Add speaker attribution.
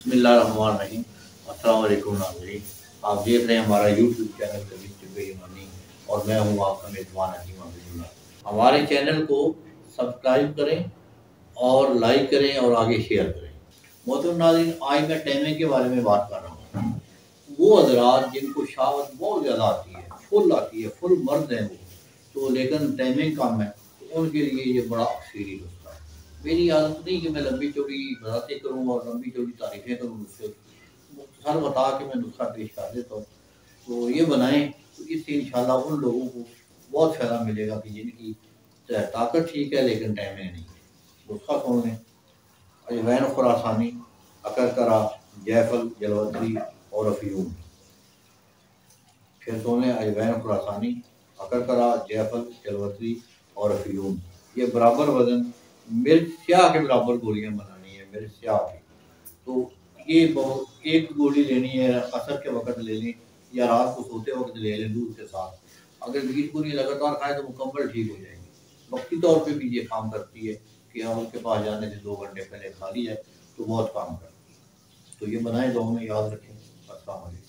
Speaker 1: बिस्मिल्लाहिर्रहमानिर्रहीम। अस्सलाम वालेकुम नाज़रीन, आप देख रहे हैं हमारा यूट्यूब चैनल कबीर तिब्बे ईमानी और मैं हूँ आपका मेज़बान हकीम अब्दुल्लाह। हमारे चैनल को सब्सक्राइब करें और लाइक करें और आगे शेयर करें। मोहतरम नाज़रीन, आज मैं टाइमिंग के बारे में बात कर रहा हूँ। वो हज़रात जिनको शहावत बहुत ज़्यादा आती है, फुल मर्द हैं वो, तो लेकिन टाइमिंग कम है, तो उनके लिए ये बड़ा अक्सरी नुस्खा है। मेरी आदत नहीं कि मैं लंबी चौड़ी बातें करूँ और लंबी चौड़ी तारीफ़ें करूँ, उससे मुख्तसर बता के मैं नुस्खा पेश कर देता हूँ। तो ये बनाएं, तो इससे इंशाल्लाह उन लोगों को बहुत फ़ायदा मिलेगा कि जिनकी ताकत ठीक है लेकिन टाइमिंग नहीं। नुस्खा सुन लें। अजवैन खुरासानी, अकरकरा, जैफल, जलवतरी और अफयूम। फिर सुन लें। अजवैन खुरासानी, अकरकरा, जैफल, जलवतरी और अफयूम। ये बराबर वजन मिर्च स्याह के बराबर गोलियां बनानी है, मिर्च स्याह की। तो ये बहुत एक गोली लेनी है, असर के वक्त ले लें या रात को सोते वक्त ले लें दूध के साथ। अगर 20 गोली लगातार खाए तो मुकम्मल ठीक हो जाएंगे। वक्ती तौर पे भी ये काम करती है कि हम उसके पास जाने से 2 घंटे पहले खा ली जाए तो बहुत काम करती है। तो ये बनाए, दो में याद रखें। अस्सलाम वालेकुम।